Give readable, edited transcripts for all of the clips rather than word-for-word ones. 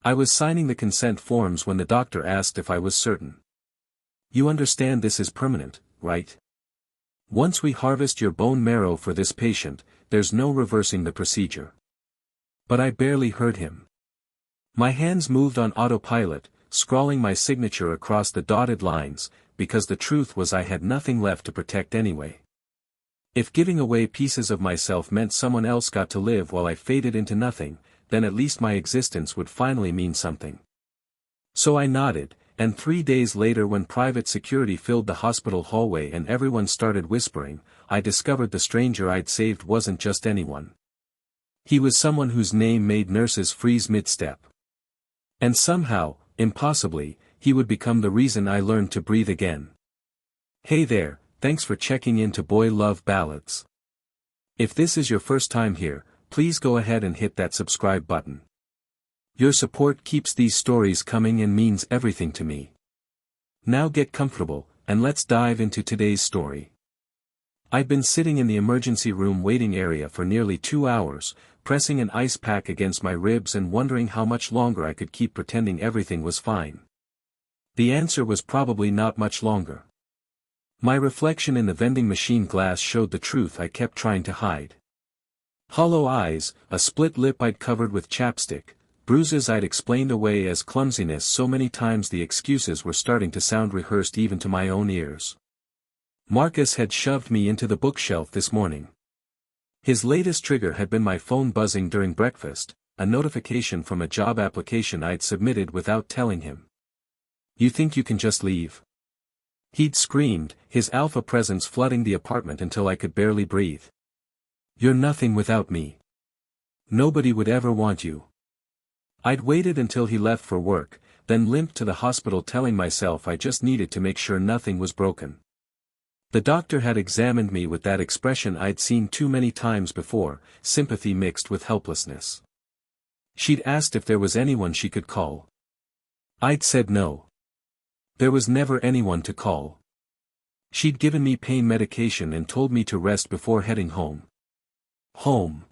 I was signing the consent forms when the doctor asked if I was certain. You understand this is permanent, right? Once we harvest your bone marrow for this patient, there's no reversing the procedure. But I barely heard him. My hands moved on autopilot, scrawling my signature across the dotted lines, because the truth was I had nothing left to protect anyway. If giving away pieces of myself meant someone else got to live while I faded into nothing, then at least my existence would finally mean something. So I nodded, and 3 days later when private security filled the hospital hallway and everyone started whispering, I discovered the stranger I'd saved wasn't just anyone. He was someone whose name made nurses freeze mid-step. And somehow, impossibly, he would become the reason I learned to breathe again. Hey there, thanks for checking in to Boyslove Ballads. If this is your first time here, please go ahead and hit that subscribe button. Your support keeps these stories coming and means everything to me. Now get comfortable, and let's dive into today's story. I'd been sitting in the emergency room waiting area for nearly 2 hours, pressing an ice pack against my ribs and wondering how much longer I could keep pretending everything was fine. The answer was probably not much longer. My reflection in the vending machine glass showed the truth I kept trying to hide. Hollow eyes, a split lip I'd covered with chapstick, bruises I'd explained away as clumsiness so many times the excuses were starting to sound rehearsed even to my own ears. Marcus had shoved me into the bookshelf this morning. His latest trigger had been my phone buzzing during breakfast, a notification from a job application I'd submitted without telling him. You think you can just leave? He'd screamed, his alpha presence flooding the apartment until I could barely breathe. You're nothing without me. Nobody would ever want you. I'd waited until he left for work, then limped to the hospital telling myself I just needed to make sure nothing was broken. The doctor had examined me with that expression I'd seen too many times before, sympathy mixed with helplessness. She'd asked if there was anyone she could call. I'd said no. There was never anyone to call. She'd given me pain medication and told me to rest before heading home. Home.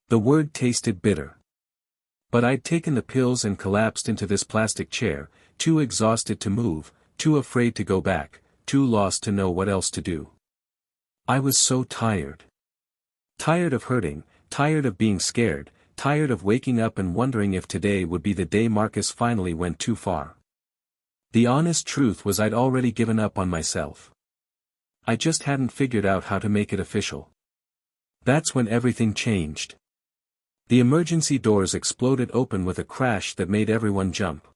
The word tasted bitter. But I'd taken the pills and collapsed into this plastic chair, too exhausted to move, too afraid to go back, too lost to know what else to do. I was so tired. Tired of hurting, tired of being scared, tired of waking up and wondering if today would be the day Marcus finally went too far. The honest truth was I'd already given up on myself. I just hadn't figured out how to make it official. That's when everything changed. The emergency doors exploded open with a crash that made everyone jump.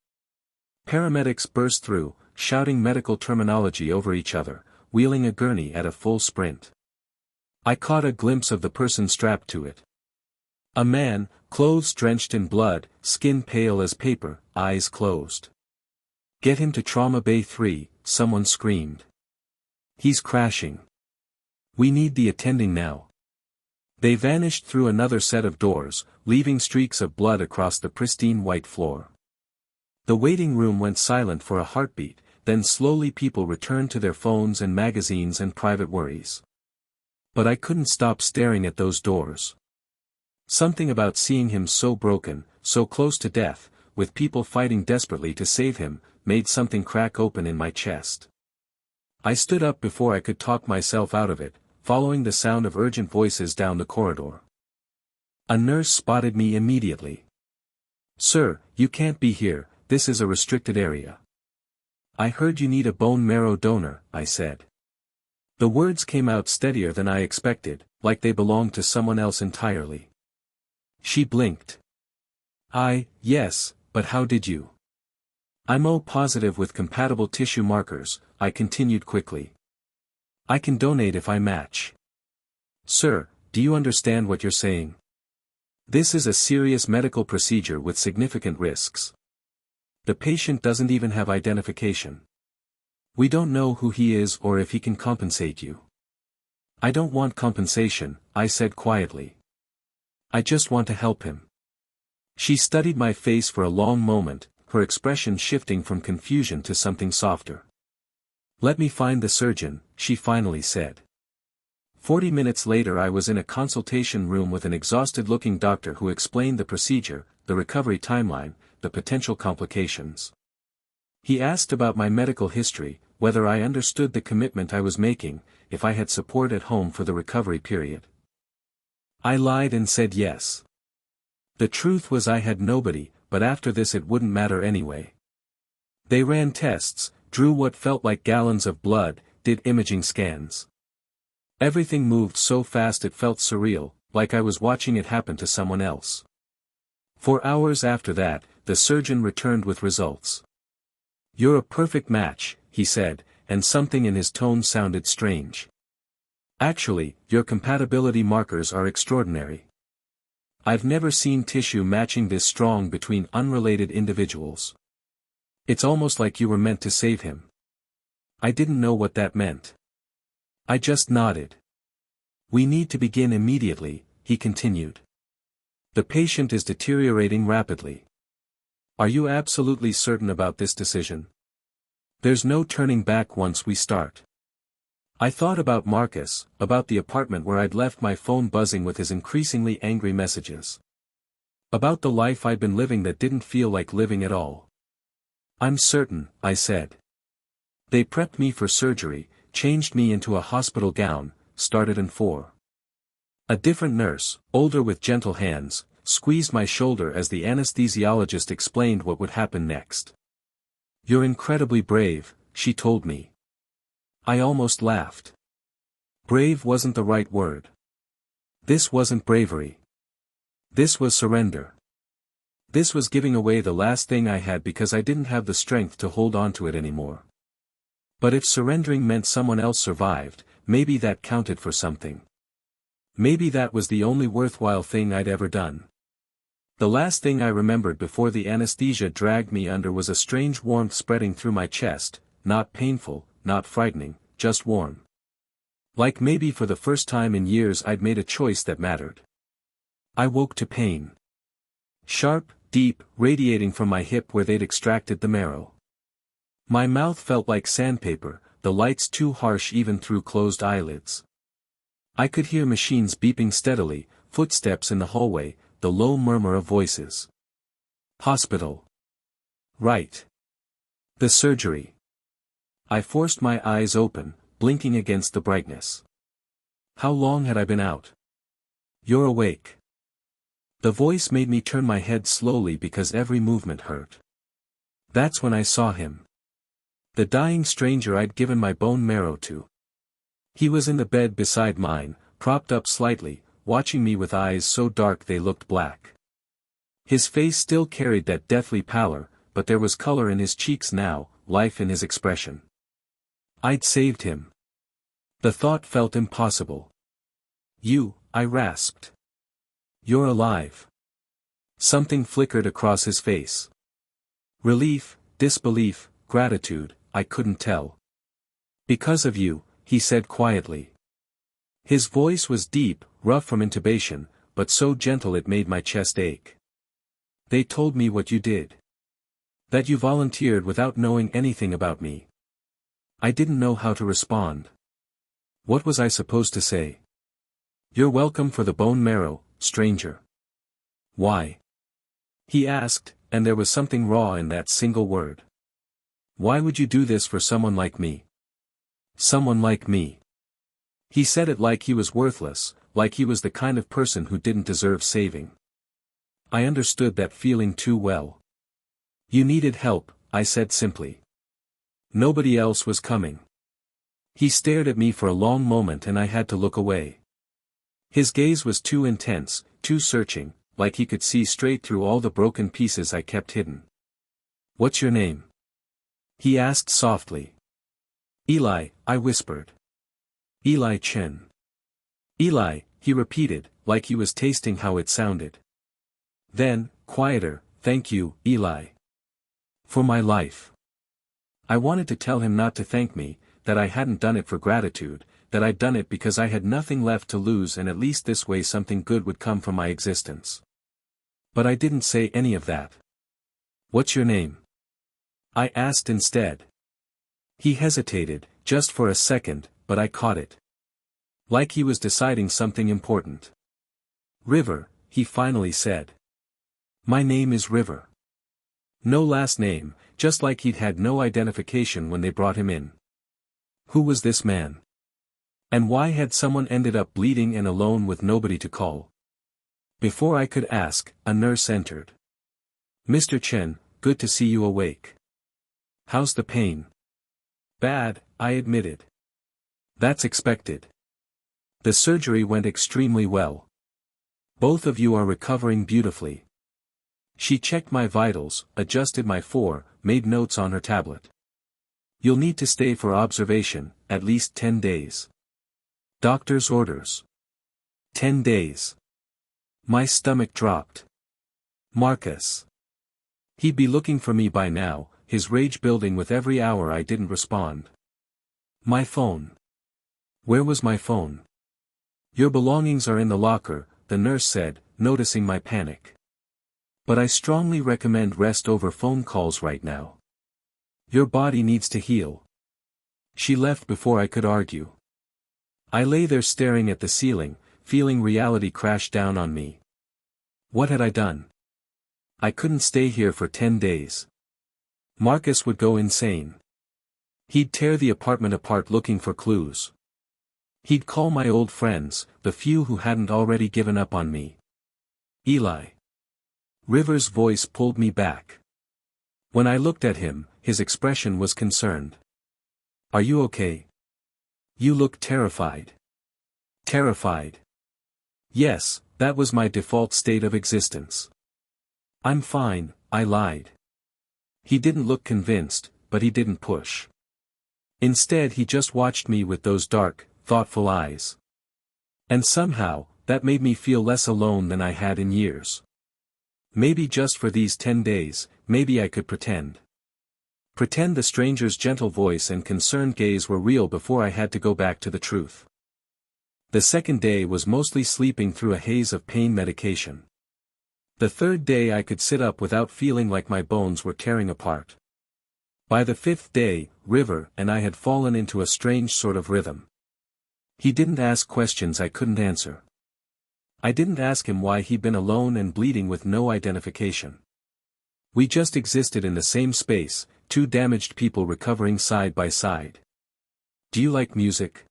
Paramedics burst through, shouting medical terminology over each other, wheeling a gurney at a full sprint. I caught a glimpse of the person strapped to it. A man, clothes drenched in blood, skin pale as paper, eyes closed. Get him to Trauma Bay 3, someone screamed. He's crashing. We need the attending now. They vanished through another set of doors, leaving streaks of blood across the pristine white floor. The waiting room went silent for a heartbeat, then slowly people returned to their phones and magazines and private worries. But I couldn't stop staring at those doors. Something about seeing him so broken, so close to death, with people fighting desperately to save him, made something crack open in my chest. I stood up before I could talk myself out of it, following the sound of urgent voices down the corridor. A nurse spotted me immediately. Sir, you can't be here, this is a restricted area. I heard you need a bone marrow donor, I said. The words came out steadier than I expected, like they belonged to someone else entirely. She blinked. Yes, but how did you? I'm O positive with compatible tissue markers, I continued quickly. I can donate if I match. Sir, do you understand what you're saying? This is a serious medical procedure with significant risks. The patient doesn't even have identification. We don't know who he is or if he can compensate you. I don't want compensation, I said quietly. I just want to help him. She studied my face for a long moment, her expression shifting from confusion to something softer. Let me find the surgeon, she finally said. 40 minutes later I was in a consultation room with an exhausted-looking doctor who explained the procedure, the recovery timeline, the potential complications. He asked about my medical history, whether I understood the commitment I was making, if I had support at home for the recovery period. I lied and said yes. The truth was I had nobody, but after this it wouldn't matter anyway. They ran tests, drew what felt like gallons of blood, did imaging scans. Everything moved so fast it felt surreal, like I was watching it happen to someone else. 4 hours after that, the surgeon returned with results. "You're a perfect match," he said, and something in his tone sounded strange. "Actually, your compatibility markers are extraordinary. I've never seen tissue matching this strong between unrelated individuals. It's almost like you were meant to save him." I didn't know what that meant. I just nodded. "We need to begin immediately," he continued. "The patient is deteriorating rapidly. Are you absolutely certain about this decision? There's no turning back once we start." I thought about Marcus, about the apartment where I'd left my phone buzzing with his increasingly angry messages. About the life I'd been living that didn't feel like living at all. "I'm certain," I said. "They prepped me for surgery, changed me into a hospital gown, started in 4. A different nurse, older with gentle hands, squeezed my shoulder as the anesthesiologist explained what would happen next. "You're incredibly brave," she told me. I almost laughed. Brave wasn't the right word. This wasn't bravery. This was surrender. This was giving away the last thing I had because I didn't have the strength to hold on to it anymore. But if surrendering meant someone else survived, maybe that counted for something. Maybe that was the only worthwhile thing I'd ever done. The last thing I remembered before the anesthesia dragged me under was a strange warmth spreading through my chest, not painful, not frightening, just warm. Like maybe for the first time in years I'd made a choice that mattered. I woke to pain. Sharp, deep, radiating from my hip where they'd extracted the marrow. My mouth felt like sandpaper, the lights too harsh even through closed eyelids. I could hear machines beeping steadily, footsteps in the hallway, the low murmur of voices. Hospital. Right. The surgery. I forced my eyes open, blinking against the brightness. How long had I been out? "You're awake." The voice made me turn my head slowly because every movement hurt. That's when I saw him. The dying stranger I'd given my bone marrow to. He was in the bed beside mine, propped up slightly, watching me with eyes so dark they looked black. His face still carried that deathly pallor, but there was color in his cheeks now, life in his expression. I'd saved him. The thought felt impossible. "You," I rasped. "You're alive." Something flickered across his face. Relief, disbelief, gratitude, I couldn't tell. "Because of you," he said quietly. His voice was deep, rough from intubation, but so gentle it made my chest ache. "They told me what you did. That you volunteered without knowing anything about me." I didn't know how to respond. What was I supposed to say? "You're welcome for the bone marrow, stranger." "Why?" he asked, and there was something raw in that single word. "Why would you do this for someone like me?" Someone like me. He said it like he was worthless, like he was the kind of person who didn't deserve saving. I understood that feeling too well. "You needed help," I said simply. Nobody else was coming. He stared at me for a long moment and I had to look away. His gaze was too intense, too searching, like he could see straight through all the broken pieces I kept hidden. "What's your name?" he asked softly. "Eli," I whispered. "Eli Chen." "Eli," he repeated, like he was tasting how it sounded. Then, quieter, "Thank you, Eli. For my life." I wanted to tell him not to thank me, that I hadn't done it for gratitude, that I'd done it because I had nothing left to lose and at least this way something good would come from my existence. But I didn't say any of that. "What's your name?" I asked instead. He hesitated, just for a second, but I caught it. Like he was deciding something important. "River," he finally said. "My name is River." No last name, just like he'd had no identification when they brought him in. Who was this man? And why had someone ended up bleeding and alone with nobody to call? Before I could ask, a nurse entered. "Mr. Chen, good to see you awake. How's the pain?" "Bad," I admitted. "That's expected. The surgery went extremely well. Both of you are recovering beautifully." She checked my vitals, adjusted my made notes on her tablet. "You'll need to stay for observation, at least 10 days. Doctor's orders." 10 days. My stomach dropped. Marcus. He'd be looking for me by now, his rage building with every hour I didn't respond. My phone. Where was my phone? "Your belongings are in the locker," the nurse said, noticing my panic. "But I strongly recommend rest over phone calls right now. Your body needs to heal." She left before I could argue. I lay there staring at the ceiling, feeling reality crash down on me. What had I done? I couldn't stay here for 10 days. Marcus would go insane. He'd tear the apartment apart looking for clues. He'd call my old friends, the few who hadn't already given up on me. "Eli." River's voice pulled me back. When I looked at him, his expression was concerned. "Are you okay? You look terrified." Terrified. Yes, that was my default state of existence. "I'm fine," I lied. He didn't look convinced, but he didn't push. Instead he just watched me with those dark, thoughtful eyes. And somehow, that made me feel less alone than I had in years. Maybe just for these 10 days, maybe I could pretend. Pretend the stranger's gentle voice and concerned gaze were real before I had to go back to the truth. The second day was mostly sleeping through a haze of pain medication. The third day I could sit up without feeling like my bones were tearing apart. By the fifth day, River and I had fallen into a strange sort of rhythm. He didn't ask questions I couldn't answer. I didn't ask him why he'd been alone and bleeding with no identification. We just existed in the same space, two damaged people recovering side by side. "Do you like music?"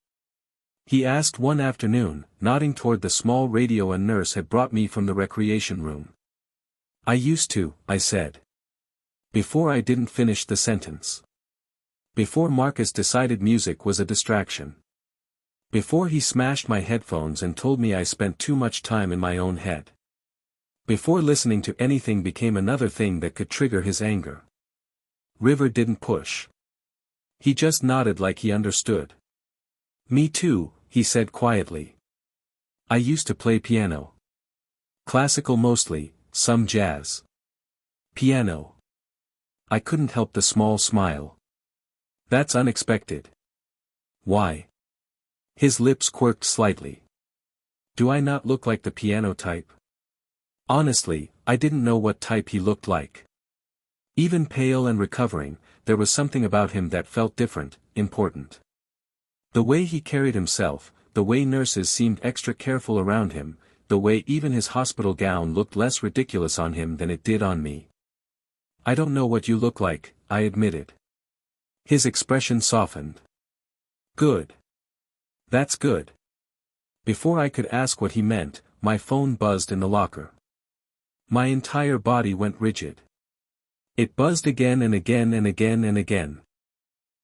he asked one afternoon, nodding toward the small radio a nurse had brought me from the recreation room. "I used to," I said. Before I didn't finish the sentence. Before Marcus decided music was a distraction. Before he smashed my headphones and told me I spent too much time in my own head. Before listening to anything became another thing that could trigger his anger. River didn't push. He just nodded like he understood. "Me too," he said quietly. "I used to play piano. Classical mostly, some jazz. Piano." I couldn't help the small smile. "That's unexpected." "Why?" His lips quirked slightly. "Do I not look like the piano type?" Honestly, I didn't know what type he looked like. Even pale and recovering, there was something about him that felt different, important. The way he carried himself, the way nurses seemed extra careful around him, the way even his hospital gown looked less ridiculous on him than it did on me. "I don't know what you look like," I admitted. His expression softened. "Good. That's good." Before I could ask what he meant, my phone buzzed in the locker. My entire body went rigid. It buzzed again and again and again and again.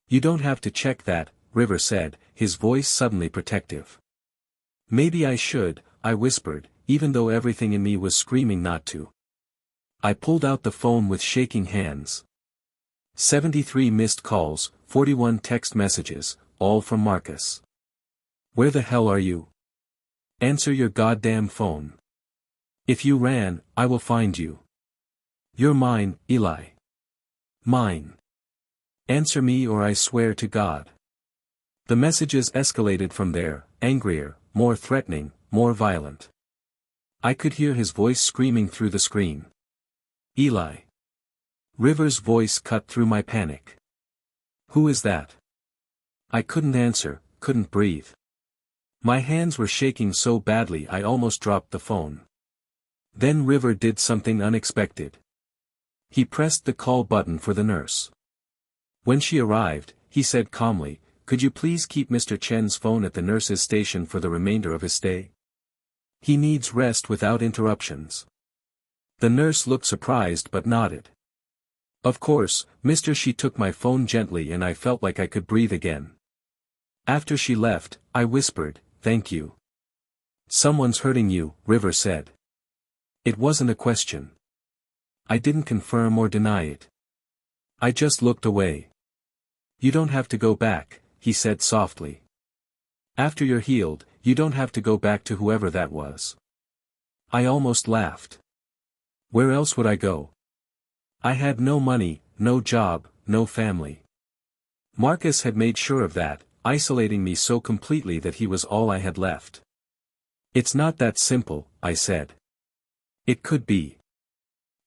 "You don't have to check that," River said, his voice suddenly protective. "Maybe I should," I whispered, even though everything in me was screaming not to. I pulled out the phone with shaking hands. 73 missed calls, 41 text messages, all from Marcus. "Where the hell are you? Answer your goddamn phone. If you ran, I will find you. You're mine, Eli. Mine. Answer me or I swear to God." The messages escalated from there, angrier, more threatening, more violent. I could hear his voice screaming through the screen. "Eli." River's voice cut through my panic. "Who is that?" I couldn't answer, couldn't breathe. My hands were shaking so badly I almost dropped the phone. Then River did something unexpected. He pressed the call button for the nurse. When she arrived, he said calmly, "Could you please keep Mr. Chen's phone at the nurse's station for the remainder of his stay? He needs rest without interruptions." The nurse looked surprised but nodded. "Of course, Mr. She took my phone gently and I felt like I could breathe again. After she left, I whispered, 'Thank you.'" "Someone's hurting you," River said. It wasn't a question. I didn't confirm or deny it. I just looked away. "You don't have to go back," he said softly. "After you're healed, you don't have to go back to whoever that was." I almost laughed. Where else would I go? I had no money, no job, no family. Marcus had made sure of that, isolating me so completely that he was all I had left. "It's not that simple," I said. "It could be."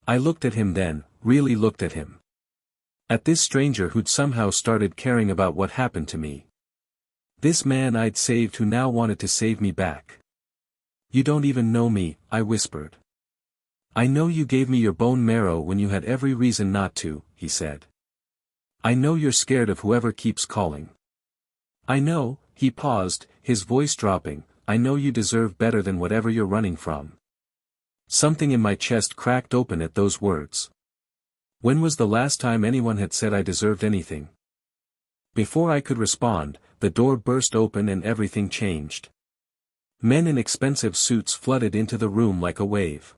I looked at him then, really looked at him. At this stranger who'd somehow started caring about what happened to me. This man I'd saved who now wanted to save me back. "You don't even know me," I whispered. "I know you gave me your bone marrow when you had every reason not to," he said. "I know you're scared of whoever keeps calling. I know," he paused, his voice dropping, "I know you deserve better than whatever you're running from." Something in my chest cracked open at those words. When was the last time anyone had said I deserved anything? Before I could respond, the door burst open and everything changed. Men in expensive suits flooded into the room like a wave.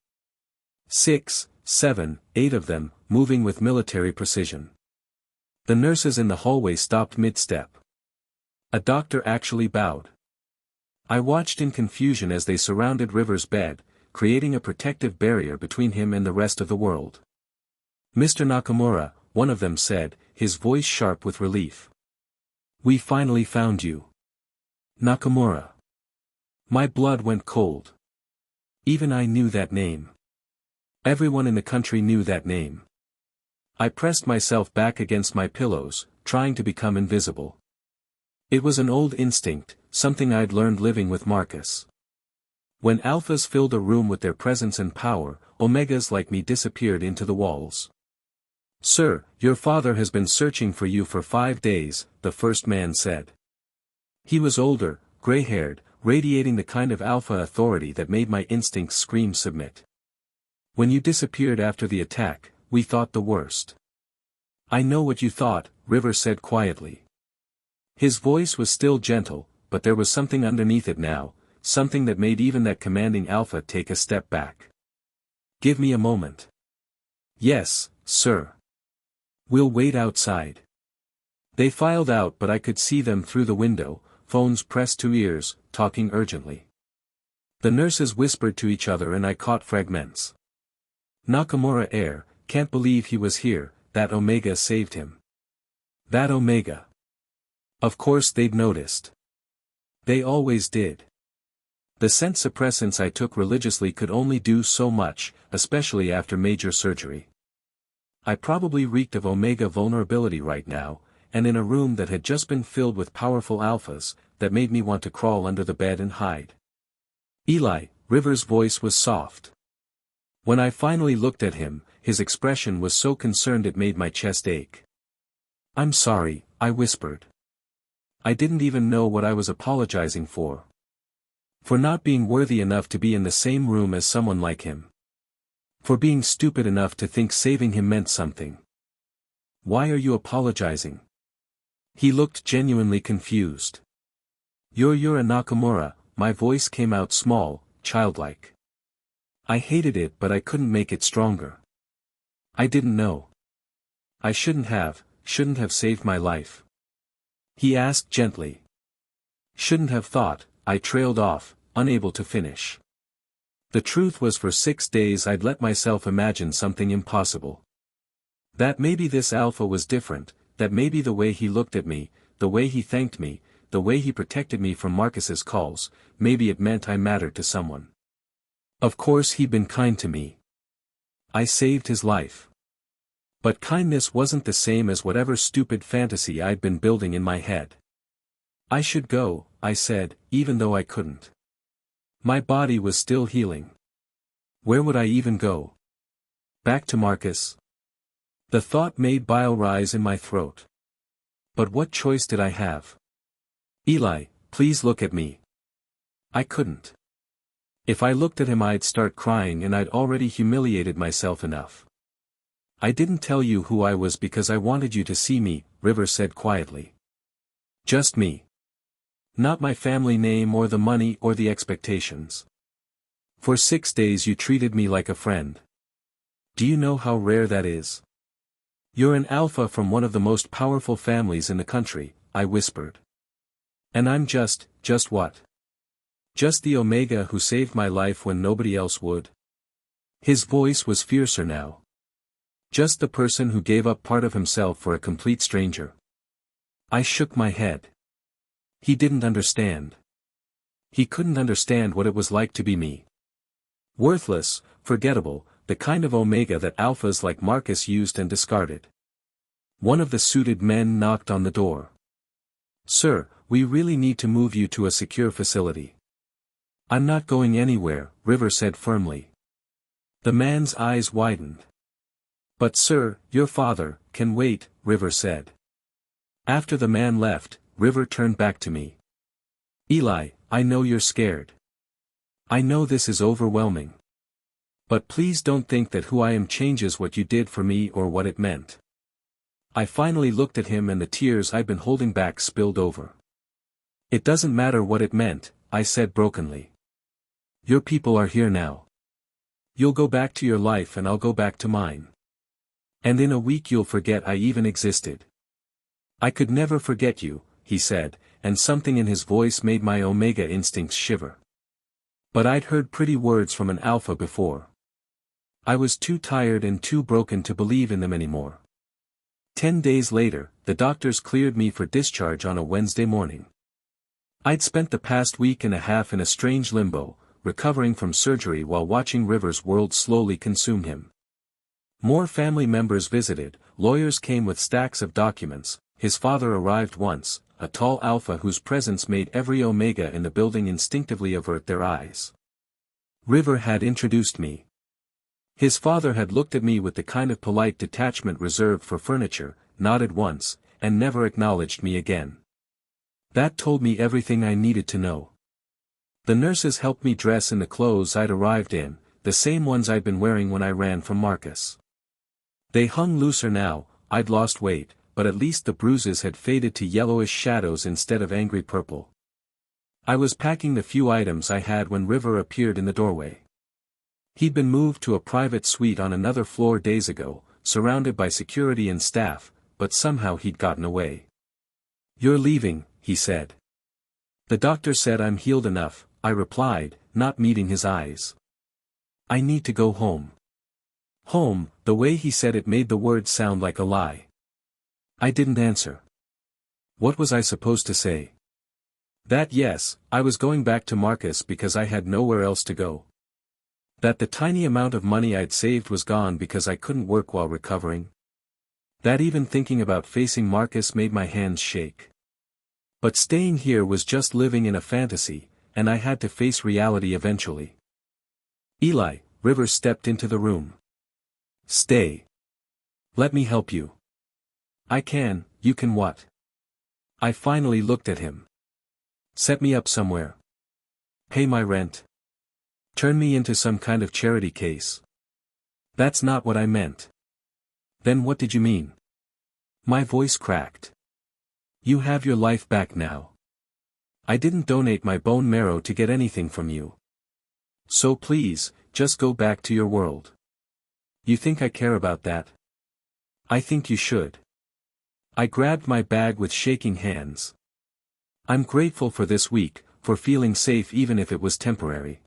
6, 7, 8 of them, moving with military precision. The nurses in the hallway stopped mid-step. A doctor actually bowed. I watched in confusion as they surrounded River's bed, creating a protective barrier between him and the rest of the world. "Mr. Nakamura," one of them said, his voice sharp with relief. "We finally found you." Nakamura. My blood went cold. Even I knew that name. Everyone in the country knew that name. I pressed myself back against my pillows, trying to become invisible. It was an old instinct, something I'd learned living with Marcus. When alphas filled a room with their presence and power, omegas like me disappeared into the walls. "Sir, your father has been searching for you for 5 days," the first man said. He was older, gray-haired, radiating the kind of alpha authority that made my instincts scream submit. "When you disappeared after the attack, we thought the worst." "I know what you thought," River said quietly. His voice was still gentle, but there was something underneath it now, something that made even that commanding alpha take a step back. "Give me a moment." "Yes, sir. We'll wait outside." They filed out but I could see them through the window, phones pressed to ears, talking urgently. The nurses whispered to each other and I caught fragments. "Nakamura Air, can't believe he was here, that Omega saved him. That Omega." Of course they'd noticed. They always did. The scent suppressants I took religiously could only do so much, especially after major surgery. I probably reeked of Omega vulnerability right now, and in a room that had just been filled with powerful alphas, that made me want to crawl under the bed and hide. "Eli," River's voice was soft. When I finally looked at him, his expression was so concerned it made my chest ache. "I'm sorry," I whispered. I didn't even know what I was apologizing for. For not being worthy enough to be in the same room as someone like him. For being stupid enough to think saving him meant something. "Why are you apologizing?" He looked genuinely confused. You're a Nakamura," my voice came out small, childlike. I hated it but I couldn't make it stronger. "I didn't know. I shouldn't have saved my life." He asked gently. "Shouldn't have thought," I trailed off, unable to finish. The truth was for 6 days I'd let myself imagine something impossible. That maybe this alpha was different, that maybe the way he looked at me, the way he thanked me, the way he protected me from Marcus's calls, maybe it meant I mattered to someone. Of course he'd been kind to me. I saved his life. But kindness wasn't the same as whatever stupid fantasy I'd been building in my head. "I should go," I said, even though I couldn't. My body was still healing. Where would I even go? Back to Marcus? The thought made bile rise in my throat. But what choice did I have? Eli, please look at me. I couldn't. If I looked at him I'd start crying and I'd already humiliated myself enough. I didn't tell you who I was because I wanted you to see me, River said quietly. Just me. Not my family name or the money or the expectations. For 6 days you treated me like a friend. Do you know how rare that is? You're an alpha from one of the most powerful families in the country, I whispered. And I'm just what? Just the Omega who saved my life when nobody else would? His voice was fiercer now. Just the person who gave up part of himself for a complete stranger. I shook my head. He didn't understand. He couldn't understand what it was like to be me. Worthless, forgettable, the kind of Omega that alphas like Marcus used and discarded. One of the suited men knocked on the door. Sir, we really need to move you to a secure facility. I'm not going anywhere, River said firmly. The man's eyes widened. But sir, your father can wait, River said. After the man left, River turned back to me. Eli, I know you're scared. I know this is overwhelming. But please don't think that who I am changes what you did for me or what it meant. I finally looked at him and the tears I'd been holding back spilled over. It doesn't matter what it meant, I said brokenly. Your people are here now. You'll go back to your life and I'll go back to mine. And in a week you'll forget I even existed. I could never forget you, he said, and something in his voice made my Omega instincts shiver. But I'd heard pretty words from an alpha before. I was too tired and too broken to believe in them anymore. 10 days later, the doctors cleared me for discharge on a Wednesday morning. I'd spent the past week and a half in a strange limbo, recovering from surgery while watching River's world slowly consume him. More family members visited, lawyers came with stacks of documents, his father arrived once, a tall alpha whose presence made every Omega in the building instinctively avert their eyes. River had introduced me. His father had looked at me with the kind of polite detachment reserved for furniture, nodded once, and never acknowledged me again. That told me everything I needed to know. The nurses helped me dress in the clothes I'd arrived in, the same ones I'd been wearing when I ran from Marcus. They hung looser now, I'd lost weight, but at least the bruises had faded to yellowish shadows instead of angry purple. I was packing the few items I had when River appeared in the doorway. He'd been moved to a private suite on another floor days ago, surrounded by security and staff, but somehow he'd gotten away. You're leaving, he said. The doctor said I'm healed enough, I replied, not meeting his eyes. I need to go home. Home, the way he said it made the words sound like a lie. I didn't answer. What was I supposed to say? That yes, I was going back to Marcus because I had nowhere else to go. That the tiny amount of money I'd saved was gone because I couldn't work while recovering. That even thinking about facing Marcus made my hands shake. But staying here was just living in a fantasy, and I had to face reality eventually. Eli, River stepped into the room. Stay. Let me help you. I can, you can what? I finally looked at him. Set me up somewhere. Pay my rent. Turn me into some kind of charity case. That's not what I meant. Then what did you mean? My voice cracked. You have your life back now. I didn't donate my bone marrow to get anything from you. So please, just go back to your world. You think I care about that? I think you should. I grabbed my bag with shaking hands. I'm grateful for this week, for feeling safe even if it was temporary.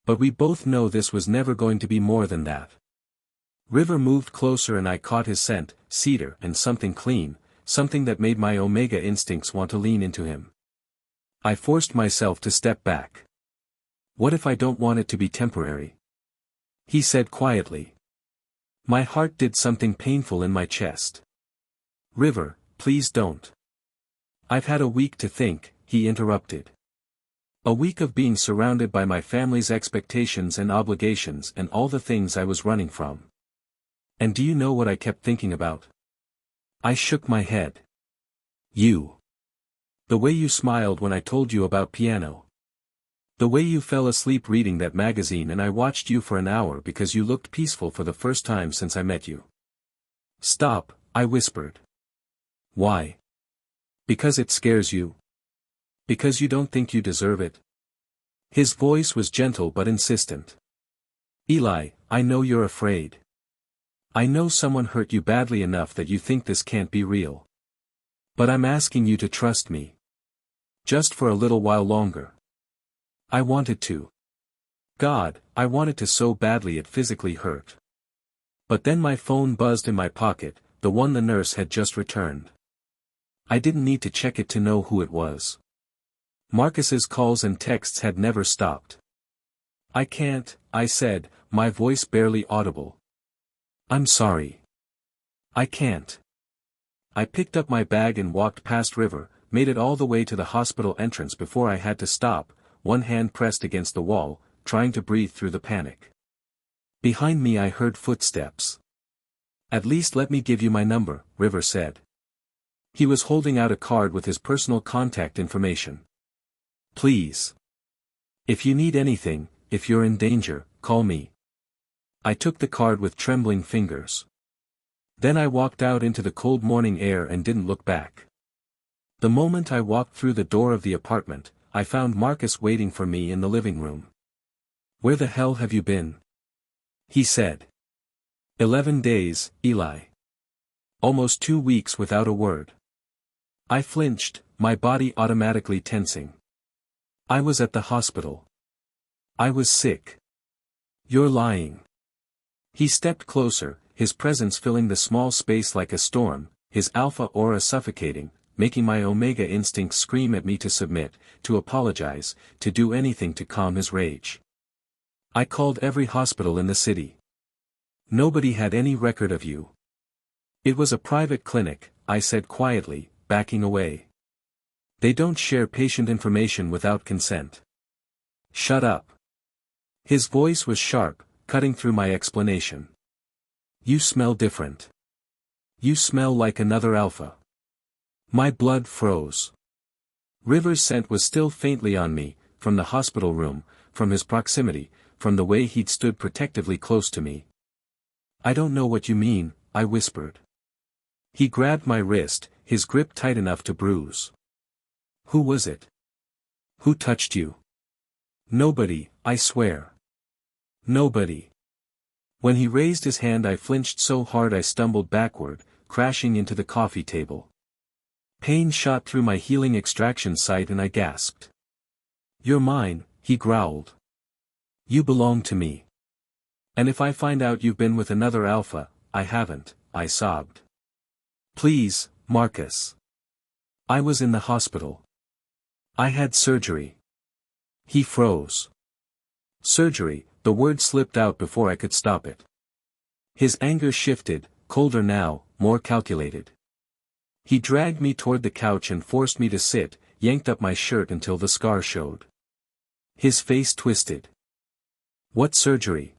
But we both know this was never going to be more than that. River moved closer and I caught his scent, cedar and something clean, something that made my Omega instincts want to lean into him. I forced myself to step back. What if I don't want it to be temporary? He said quietly. My heart did something painful in my chest. River, please don't. I've had a week to think, he interrupted. A week of being surrounded by my family's expectations and obligations and all the things I was running from. And do you know what I kept thinking about? I shook my head. You. The way you smiled when I told you about piano. The way you fell asleep reading that magazine and I watched you for an hour because you looked peaceful for the first time since I met you. Stop, I whispered. Why? Because it scares you? Because you don't think you deserve it? His voice was gentle but insistent. Eli, I know you're afraid. I know someone hurt you badly enough that you think this can't be real. But I'm asking you to trust me. Just for a little while longer. I wanted to. God, I wanted to so badly it physically hurt. But then my phone buzzed in my pocket, the one the nurse had just returned. I didn't need to check it to know who it was. Marcus's calls and texts had never stopped. I can't, I said, my voice barely audible. I'm sorry. I can't. I picked up my bag and walked past River, made it all the way to the hospital entrance before I had to stop, one hand pressed against the wall, trying to breathe through the panic. Behind me I heard footsteps. At least let me give you my number, River said. He was holding out a card with his personal contact information. Please. If you need anything, if you're in danger, call me. I took the card with trembling fingers. Then I walked out into the cold morning air and didn't look back. The moment I walked through the door of the apartment, I found Marcus waiting for me in the living room. Where the hell have you been? He said. 11 days, Eli. Almost 2 weeks without a word. I flinched, my body automatically tensing. I was at the hospital. I was sick. You're lying. He stepped closer, his presence filling the small space like a storm, his alpha aura suffocating, making my omega instincts scream at me to submit, to apologize, to do anything to calm his rage. I called every hospital in the city. Nobody had any record of you. It was a private clinic, I said quietly, backing away. They don't share patient information without consent. Shut up. His voice was sharp, cutting through my explanation. You smell different. You smell like another alpha. My blood froze. River's scent was still faintly on me, from the hospital room, from his proximity, from the way he'd stood protectively close to me. I don't know what you mean, I whispered. He grabbed my wrist, his grip tight enough to bruise. Who was it? Who touched you? Nobody, I swear. Nobody. When he raised his hand I flinched so hard I stumbled backward, crashing into the coffee table. Pain shot through my healing extraction site and I gasped. You're mine, he growled. You belong to me. And if I find out you've been with another alpha, I haven't, I sobbed. Please, Marcus. I was in the hospital. I had surgery. He froze. Surgery, the word slipped out before I could stop it. His anger shifted, colder now, more calculated. He dragged me toward the couch and forced me to sit, yanked up my shirt until the scar showed. His face twisted. What surgery?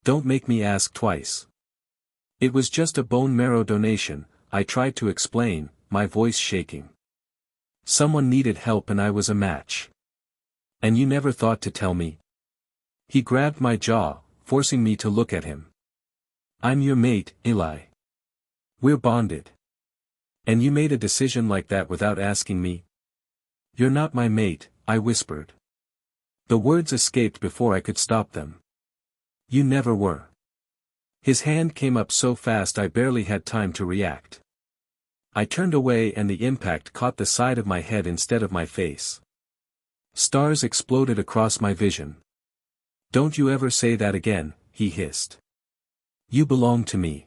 Don't make me ask twice. It was just a bone marrow donation, I tried to explain, my voice shaking. Someone needed help and I was a match. And you never thought to tell me? He grabbed my jaw, forcing me to look at him. I'm your mate, Eli. We're bonded. And you made a decision like that without asking me? You're not my mate, I whispered. The words escaped before I could stop them. You never were. His hand came up so fast I barely had time to react. I turned away and the impact caught the side of my head instead of my face. Stars exploded across my vision. Don't you ever say that again, he hissed. You belong to me.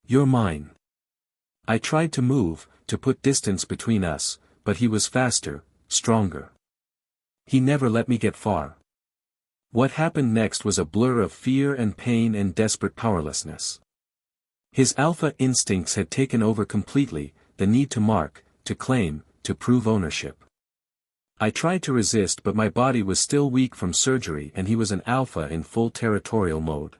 You're mine. I tried to move, to put distance between us, but he was faster, stronger. He never let me get far. What happened next was a blur of fear and pain and desperate powerlessness. His alpha instincts had taken over completely, the need to mark, to claim, to prove ownership. I tried to resist but my body was still weak from surgery and he was an alpha in full territorial mode.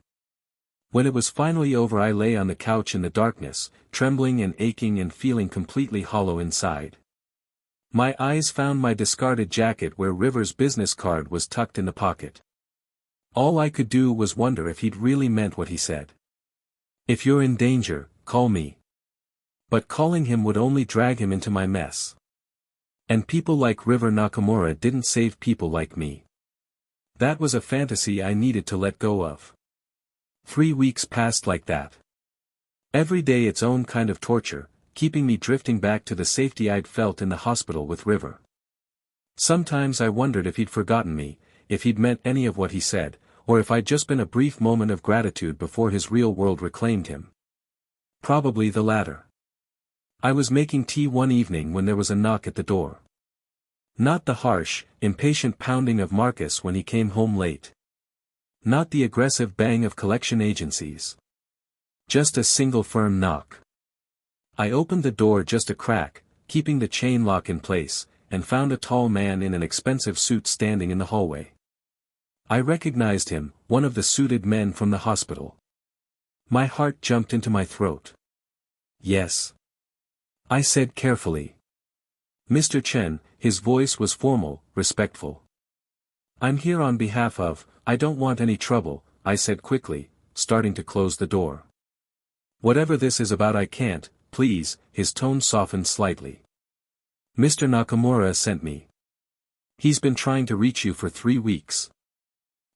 When it was finally over, I lay on the couch in the darkness, trembling and aching and feeling completely hollow inside. My eyes found my discarded jacket where River's business card was tucked in the pocket. All I could do was wonder if he'd really meant what he said. If you're in danger, call me. But calling him would only drag him into my mess. And people like River Nakamura didn't save people like me. That was a fantasy I needed to let go of. 3 weeks passed like that. Every day its own kind of torture, keeping me drifting back to the safety I'd felt in the hospital with River. Sometimes I wondered if he'd forgotten me, if he'd meant any of what he said, or if I'd just been a brief moment of gratitude before his real world reclaimed him. Probably the latter. I was making tea one evening when there was a knock at the door. Not the harsh, impatient pounding of Marcus when he came home late. Not the aggressive bang of collection agencies. Just a single firm knock. I opened the door just a crack, keeping the chain lock in place, and found a tall man in an expensive suit standing in the hallway. I recognized him, one of the suited men from the hospital. My heart jumped into my throat. Yes. I said carefully. Mr. Chen, his voice was formal, respectful. I'm here on behalf of, I don't want any trouble, I said quickly, starting to close the door. Whatever this is about I can't, please, his tone softened slightly. Mr. Nakamura sent me. He's been trying to reach you for 3 weeks.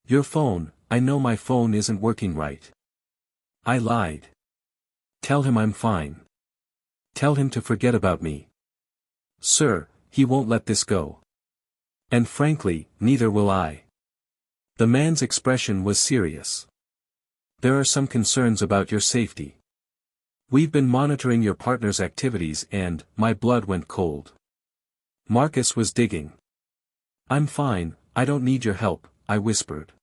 Your phone, I know my phone isn't working right. I lied. Tell him I'm fine. Tell him to forget about me. Sir, he won't let this go. And frankly, neither will I. The man's expression was serious. There are some concerns about your safety. We've been monitoring your partner's activities and, my blood went cold. Marcus was digging. I'm fine, I don't need your help, I whispered.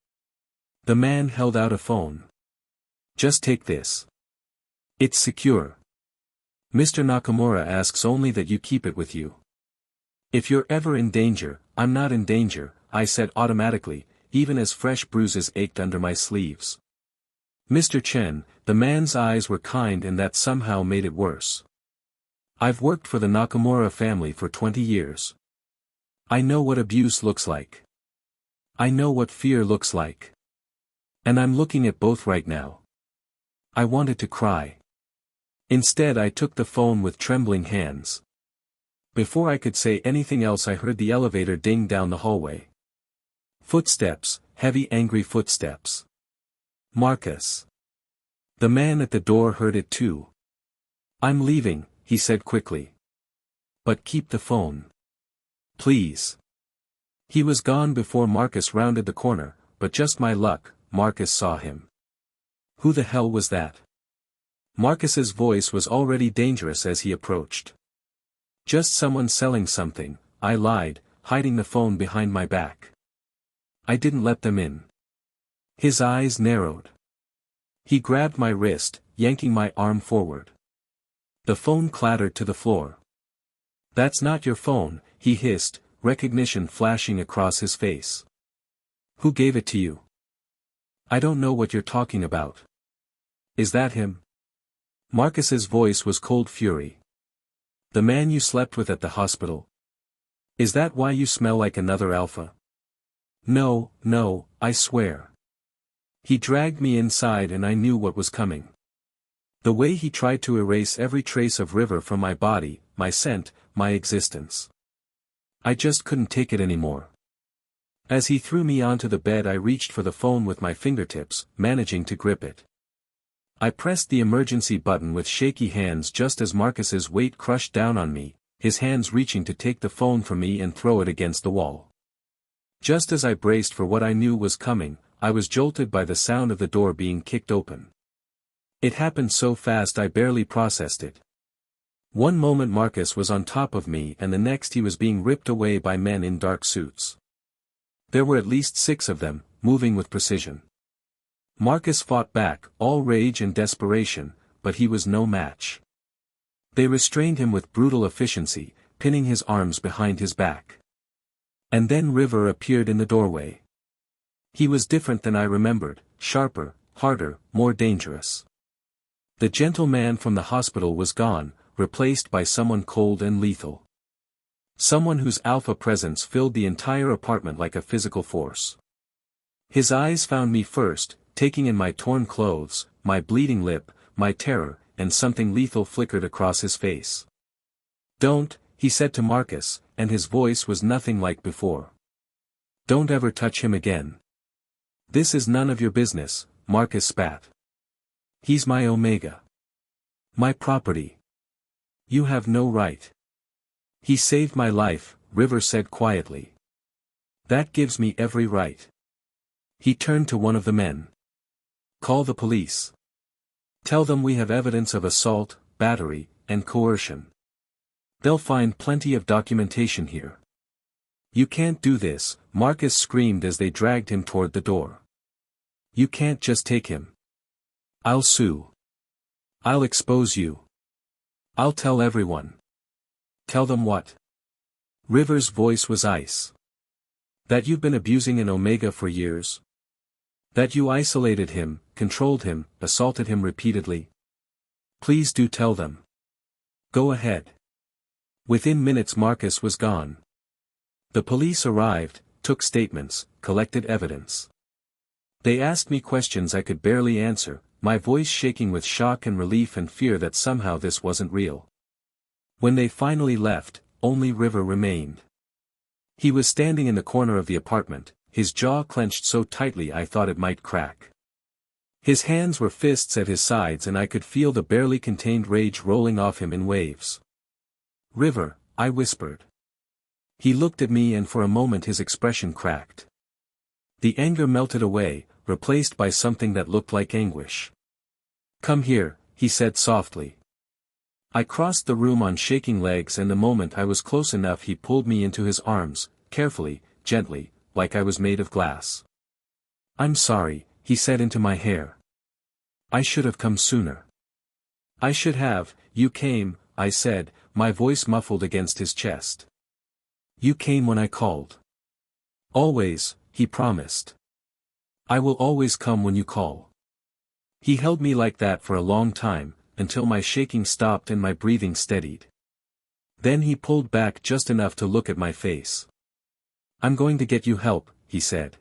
The man held out a phone. Just take this. It's secure. Mr. Nakamura asks only that you keep it with you. If you're ever in danger, I'm not in danger, I said automatically, even as fresh bruises ached under my sleeves. Mr. Chen, the man's eyes were kind and that somehow made it worse. I've worked for the Nakamura family for 20 years. I know what abuse looks like. I know what fear looks like. And I'm looking at both right now. I wanted to cry. Instead I took the phone with trembling hands. Before I could say anything else I heard the elevator ding down the hallway. Footsteps, heavy angry footsteps. Marcus. The man at the door heard it too. I'm leaving, he said quickly. But keep the phone. Please. He was gone before Marcus rounded the corner, but just my luck, Marcus saw him. Who the hell was that? Marcus's voice was already dangerous as he approached. Just someone selling something, I lied, hiding the phone behind my back. I didn't let them in. His eyes narrowed. He grabbed my wrist, yanking my arm forward. The phone clattered to the floor. That's not your phone, he hissed, recognition flashing across his face. Who gave it to you? I don't know what you're talking about. Is that him? Marcus's voice was cold fury. The man you slept with at the hospital? Is that why you smell like another alpha? No, I swear. He dragged me inside and I knew what was coming. The way he tried to erase every trace of River from my body, my scent, my existence. I just couldn't take it anymore. As he threw me onto the bed I reached for the phone with my fingertips, managing to grip it. I pressed the emergency button with shaky hands just as Marcus's weight crushed down on me, his hands reaching to take the phone from me and throw it against the wall. Just as I braced for what I knew was coming, I was jolted by the sound of the door being kicked open. It happened so fast I barely processed it. One moment Marcus was on top of me and the next he was being ripped away by men in dark suits. There were at least 6 of them, moving with precision. Marcus fought back, all rage and desperation, but he was no match. They restrained him with brutal efficiency, pinning his arms behind his back. And then River appeared in the doorway. He was different than I remembered, sharper, harder, more dangerous. The gentle man from the hospital was gone, replaced by someone cold and lethal. Someone whose alpha presence filled the entire apartment like a physical force. His eyes found me first, taking in my torn clothes, my bleeding lip, my terror, and something lethal flickered across his face. "Don't," he said to Marcus, and his voice was nothing like before. "Don't ever touch him again. This is none of your business," Marcus spat. "He's my Omega. My property. You have no right." "He saved my life," River said quietly. "That gives me every right." He turned to one of the men. "Call the police. Tell them we have evidence of assault, battery, and coercion. They'll find plenty of documentation here." "You can't do this," Marcus screamed as they dragged him toward the door. "You can't just take him. I'll sue. I'll expose you. I'll tell everyone." "Tell them what?" River's voice was ice. "That you've been abusing an Omega for years? That you isolated him, controlled him, assaulted him repeatedly? Please do tell them. Go ahead." Within minutes Marcus was gone. The police arrived, took statements, collected evidence. They asked me questions I could barely answer, my voice shaking with shock and relief and fear that somehow this wasn't real. When they finally left, only River remained. He was standing in the corner of the apartment, his jaw clenched so tightly I thought it might crack. His hands were fists at his sides and I could feel the barely contained rage rolling off him in waves. "River," I whispered. He looked at me and for a moment his expression cracked. The anger melted away, replaced by something that looked like anguish. "Come here," he said softly. I crossed the room on shaking legs and the moment I was close enough he pulled me into his arms, carefully, gently, like I was made of glass. "I'm sorry," he said into my hair. "I should have come sooner." "I should have, you came," I said, my voice muffled against his chest. "You came when I called." "Always," he promised. "I will always come when you call." He held me like that for a long time, until my shaking stopped and my breathing steadied. Then he pulled back just enough to look at my face. "I'm going to get you help," he said.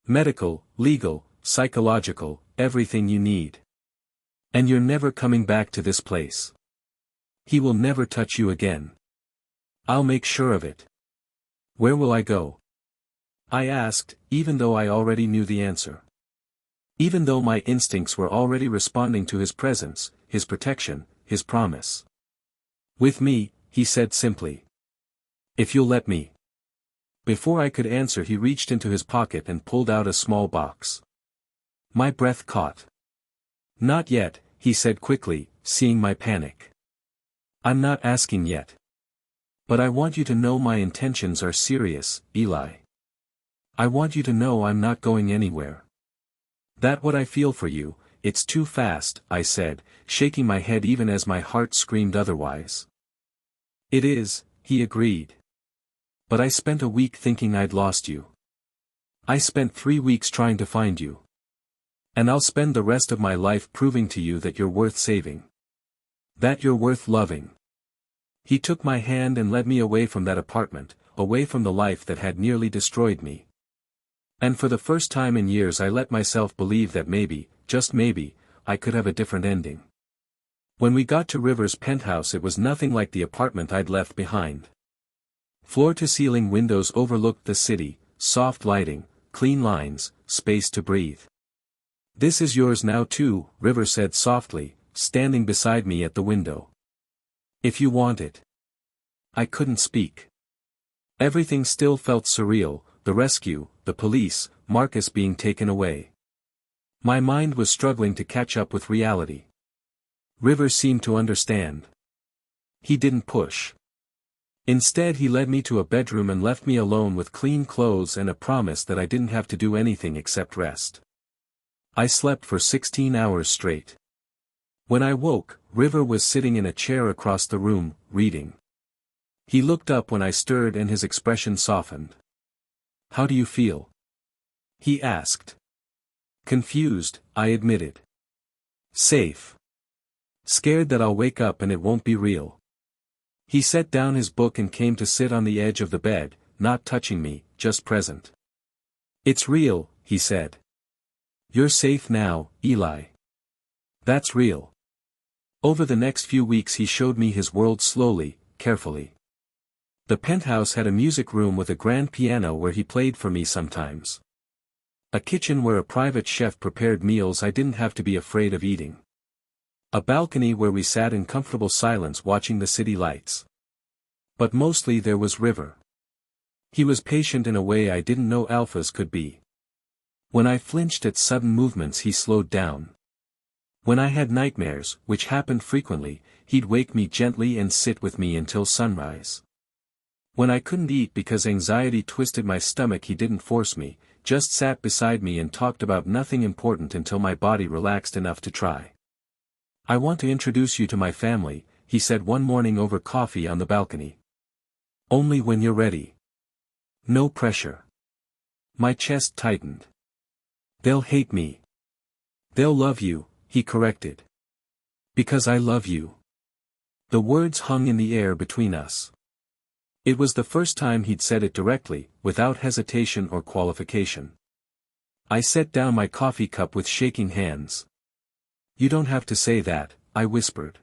"Medical, legal, psychological, everything you need. And you're never coming back to this place. He will never touch you again. I'll make sure of it." "Where will I go?" I asked, even though I already knew the answer. Even though my instincts were already responding to his presence, his protection, his promise. "With me," he said simply. "If you'll let me." Before I could answer he reached into his pocket and pulled out a small box. My breath caught. "Not yet," he said quickly, seeing my panic. "I'm not asking yet. But I want you to know my intentions are serious, Eli. I want you to know I'm not going anywhere. That what I feel for you, it's too fast," I said, shaking my head even as my heart screamed otherwise. "It is," he agreed. "But I spent a week thinking I'd lost you. I spent 3 weeks trying to find you. And I'll spend the rest of my life proving to you that you're worth saving. That you're worth loving." He took my hand and led me away from that apartment, away from the life that had nearly destroyed me. And for the first time in years I let myself believe that maybe, just maybe, I could have a different ending. When we got to River's penthouse it was nothing like the apartment I'd left behind. Floor-to-ceiling windows overlooked the city, soft lighting, clean lines, space to breathe. "This is yours now too," River said softly, standing beside me at the window. "If you want it." I couldn't speak. Everything still felt surreal, the rescue, the police, Marcus being taken away. My mind was struggling to catch up with reality. River seemed to understand. He didn't push. Instead he led me to a bedroom and left me alone with clean clothes and a promise that I didn't have to do anything except rest. I slept for 16 hours straight. When I woke, River was sitting in a chair across the room, reading. He looked up when I stirred and his expression softened. "How do you feel?" he asked. Confused, I admitted. Safe. Scared that I'll wake up and it won't be real. He set down his book and came to sit on the edge of the bed, not touching me, just present. It's real, he said. You're safe now, Eli. That's real. Over the next few weeks he showed me his world slowly, carefully. The penthouse had a music room with a grand piano where he played for me sometimes. A kitchen where a private chef prepared meals I didn't have to be afraid of eating. A balcony where we sat in comfortable silence watching the city lights. But mostly there was River. He was patient in a way I didn't know alphas could be. When I flinched at sudden movements he slowed down. When I had nightmares, which happened frequently, he'd wake me gently and sit with me until sunrise. When I couldn't eat because anxiety twisted my stomach he didn't force me, just sat beside me and talked about nothing important until my body relaxed enough to try. I want to introduce you to my family, he said one morning over coffee on the balcony. Only when you're ready. No pressure. My chest tightened. They'll hate me. They'll love you, he corrected. Because I love you. The words hung in the air between us. It was the first time he'd said it directly, without hesitation or qualification. I set down my coffee cup with shaking hands. You don't have to say that, I whispered.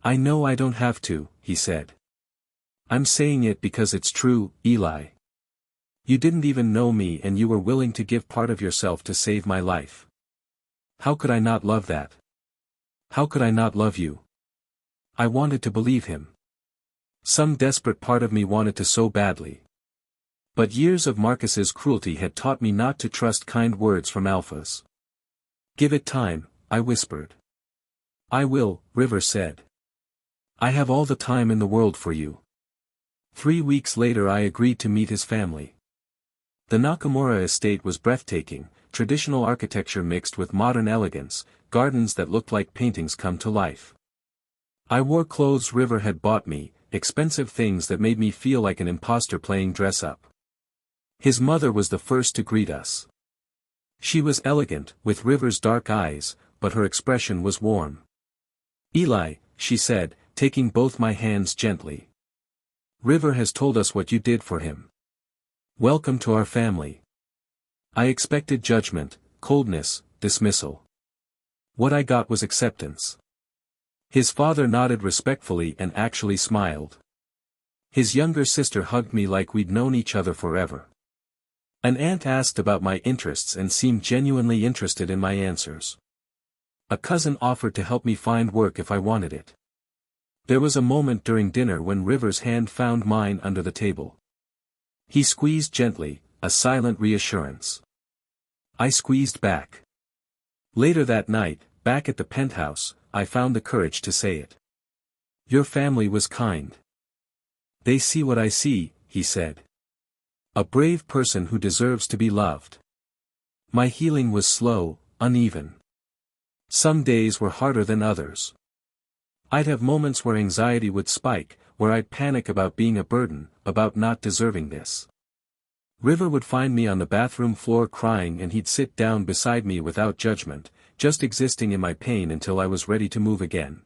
I know I don't have to, he said. I'm saying it because it's true, Eli. You didn't even know me and you were willing to give part of yourself to save my life. How could I not love that? How could I not love you? I wanted to believe him. Some desperate part of me wanted to so badly. But years of Marcus's cruelty had taught me not to trust kind words from alphas. Give it time, I whispered. I will, River said. I have all the time in the world for you. 3 weeks later I agreed to meet his family. The Nakamura estate was breathtaking, traditional architecture mixed with modern elegance, gardens that looked like paintings come to life. I wore clothes River had bought me, expensive things that made me feel like an imposter playing dress-up. His mother was the first to greet us. She was elegant, with River's dark eyes, but her expression was warm. Eli, she said, taking both my hands gently. River has told us what you did for him. Welcome to our family. I expected judgment, coldness, dismissal. What I got was acceptance. His father nodded respectfully and actually smiled. His younger sister hugged me like we'd known each other forever. An aunt asked about my interests and seemed genuinely interested in my answers. A cousin offered to help me find work if I wanted it. There was a moment during dinner when River's hand found mine under the table. He squeezed gently, a silent reassurance. I squeezed back. Later that night, back at the penthouse, I found the courage to say it. Your family was kind. They see what I see, he said. A brave person who deserves to be loved. My healing was slow, uneven. Some days were harder than others. I'd have moments where anxiety would spike, where I'd panic about being a burden, about not deserving this. River would find me on the bathroom floor crying and he'd sit down beside me without judgment, just existing in my pain until I was ready to move again.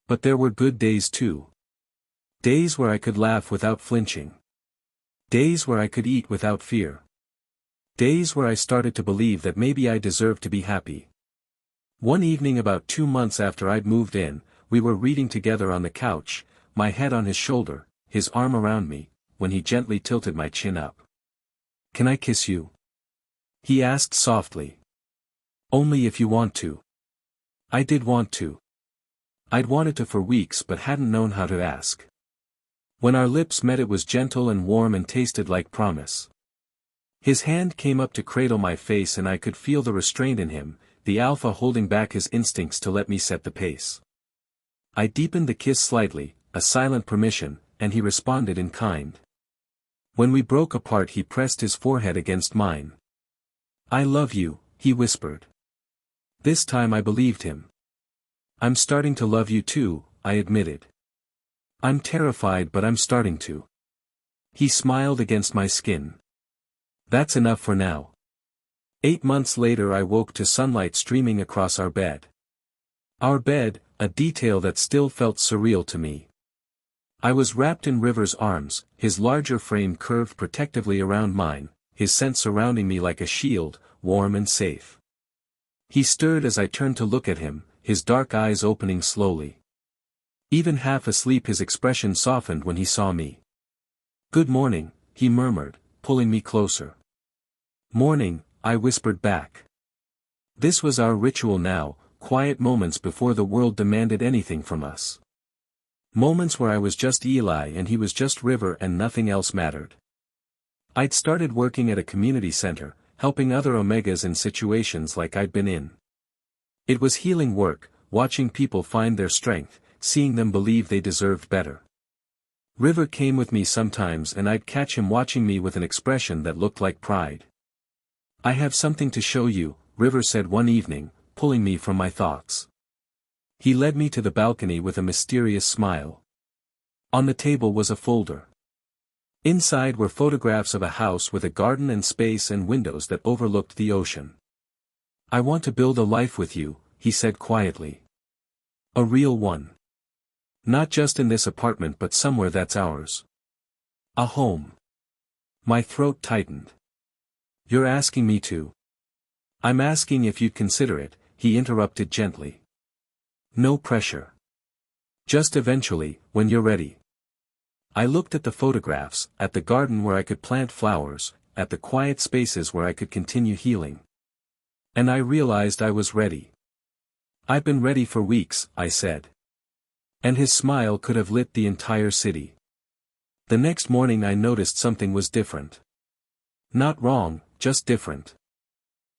But there were good days too. Days where I could laugh without flinching. Days where I could eat without fear. Days where I started to believe that maybe I deserved to be happy. One evening about 2 months after I'd moved in, we were reading together on the couch, my head on his shoulder, his arm around me, when he gently tilted my chin up. Can I kiss you? He asked softly. Only if you want to. I did want to. I'd wanted to for weeks but hadn't known how to ask. When our lips met it was gentle and warm and tasted like promise. His hand came up to cradle my face and I could feel the restraint in him, the alpha holding back his instincts to let me set the pace. I deepened the kiss slightly, a silent permission, and he responded in kind. When we broke apart he pressed his forehead against mine. I love you, he whispered. This time I believed him. I'm starting to love you too, I admitted. I'm terrified but I'm starting to. He smiled against my skin. That's enough for now. 8 months later I woke to sunlight streaming across our bed. Our bed, a detail that still felt surreal to me. I was wrapped in River's arms, his larger frame curved protectively around mine, his scent surrounding me like a shield, warm and safe. He stirred as I turned to look at him, his dark eyes opening slowly. Even half asleep his expression softened when he saw me. "Good morning," he murmured, pulling me closer. "Morning," I whispered back. This was our ritual now, quiet moments before the world demanded anything from us. Moments where I was just Eli and he was just River and nothing else mattered. I'd started working at a community center, helping other Omegas in situations like I'd been in. It was healing work, watching people find their strength, seeing them believe they deserved better. River came with me sometimes and I'd catch him watching me with an expression that looked like pride. "I have something to show you," River said one evening, pulling me from my thoughts. He led me to the balcony with a mysterious smile. On the table was a folder. Inside were photographs of a house with a garden and space and windows that overlooked the ocean. "I want to build a life with you," he said quietly. "A real one. Not just in this apartment but somewhere that's ours. A home." My throat tightened. "You're asking me to?" "I'm asking if you'd consider it," he interrupted gently. "No pressure. Just eventually, when you're ready." I looked at the photographs, at the garden where I could plant flowers, at the quiet spaces where I could continue healing. And I realized I was ready. "I've been ready for weeks," I said. And his smile could have lit the entire city. The next morning I noticed something was different. Not wrong, just different.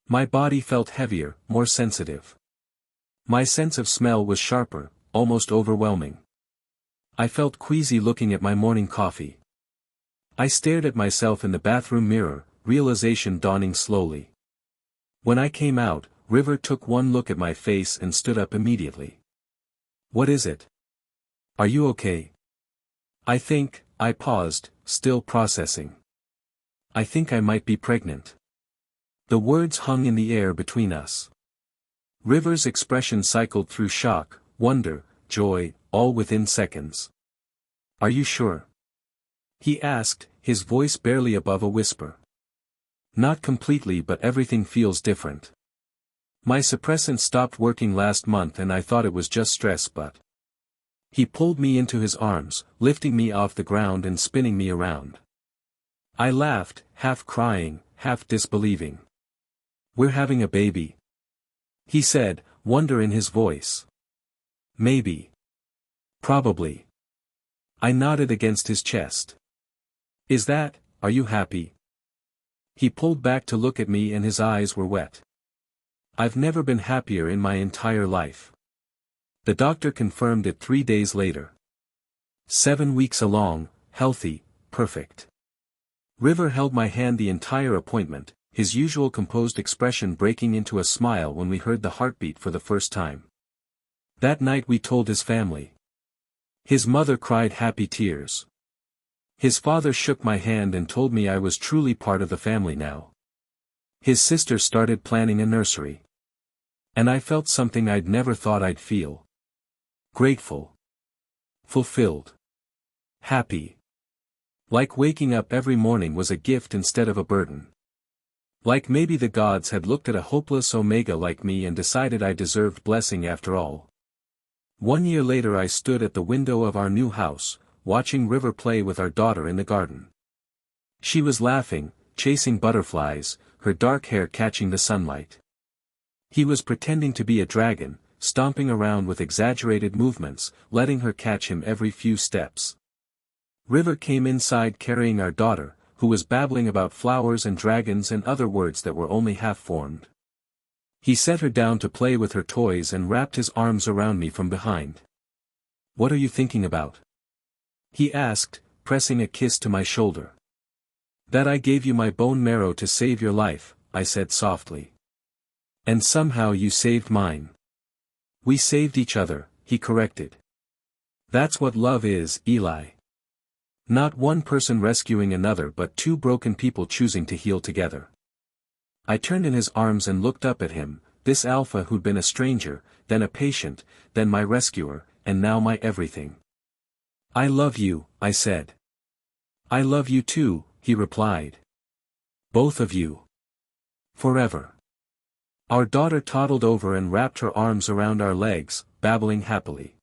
My body felt heavier, more sensitive. My sense of smell was sharper, almost overwhelming. I felt queasy looking at my morning coffee. I stared at myself in the bathroom mirror, realization dawning slowly. When I came out, River took one look at my face and stood up immediately. "What is it? Are you okay?" I paused, still processing. "I think I might be pregnant." The words hung in the air between us. River's expression cycled through shock, wonder, joy, all within seconds. "Are you sure?" he asked, his voice barely above a whisper. "Not completely, but everything feels different. My suppressant stopped working last month and I thought it was just stress but..." He pulled me into his arms, lifting me off the ground and spinning me around. I laughed, half crying, half disbelieving. "We're having a baby," he said, wonder in his voice. "Maybe. Probably." I nodded against his chest. Are you happy?" He pulled back to look at me and his eyes were wet. "I've never been happier in my entire life." The doctor confirmed it 3 days later. 7 weeks along, healthy, perfect. River held my hand the entire appointment, his usual composed expression breaking into a smile when we heard the heartbeat for the first time. That night we told his family. His mother cried happy tears. His father shook my hand and told me I was truly part of the family now. His sister started planning a nursery. And I felt something I'd never thought I'd feel. Grateful. Fulfilled. Happy. Like waking up every morning was a gift instead of a burden. Like maybe the gods had looked at a hopeless Omega like me and decided I deserved blessing after all. 1 year later I stood at the window of our new house, watching River play with our daughter in the garden. She was laughing, chasing butterflies, her dark hair catching the sunlight. He was pretending to be a dragon, stomping around with exaggerated movements, letting her catch him every few steps. River came inside carrying our daughter, who was babbling about flowers and dragons and other words that were only half-formed. He set her down to play with her toys and wrapped his arms around me from behind. "What are you thinking about?" he asked, pressing a kiss to my shoulder. "That I gave you my bone marrow to save your life," I said softly. "And somehow you saved mine." "We saved each other," he corrected. "That's what love is, Eli. Not one person rescuing another but two broken people choosing to heal together." I turned in his arms and looked up at him, this alpha who'd been a stranger, then a patient, then my rescuer, and now my everything. I love you, I said. I love you too, he replied. Both of you. Forever. Our daughter toddled over and wrapped her arms around our legs, babbling happily.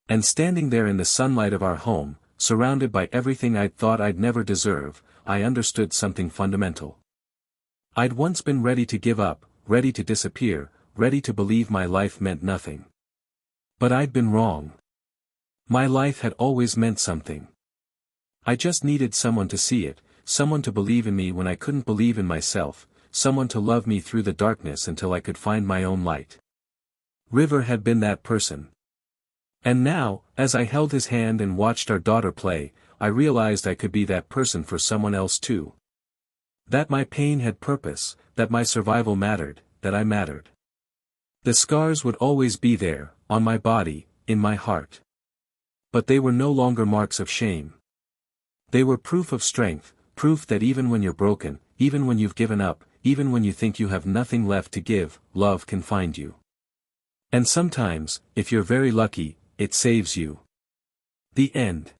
And standing there in the sunlight of our home, surrounded by everything I'd thought I'd never deserve, I understood something fundamental. I'd once been ready to give up, ready to disappear, ready to believe my life meant nothing. But I'd been wrong. My life had always meant something. I just needed someone to see it, someone to believe in me when I couldn't believe in myself, someone to love me through the darkness until I could find my own light. River had been that person. And now, as I held his hand and watched our daughter play, I realized I could be that person for someone else too. That my pain had purpose, that my survival mattered, that I mattered. The scars would always be there, on my body, in my heart. But they were no longer marks of shame. They were proof of strength, proof that even when you're broken, even when you've given up, even when you think you have nothing left to give, love can find you. And sometimes, if you're very lucky, it saves you. The end.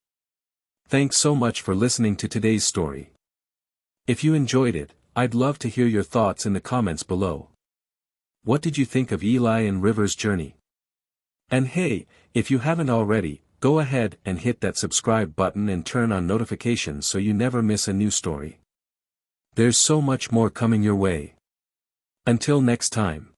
Thanks so much for listening to today's story. If you enjoyed it, I'd love to hear your thoughts in the comments below. What did you think of Eli and River's journey? And hey, if you haven't already, go ahead and hit that subscribe button and turn on notifications so you never miss a new story. There's so much more coming your way. Until next time.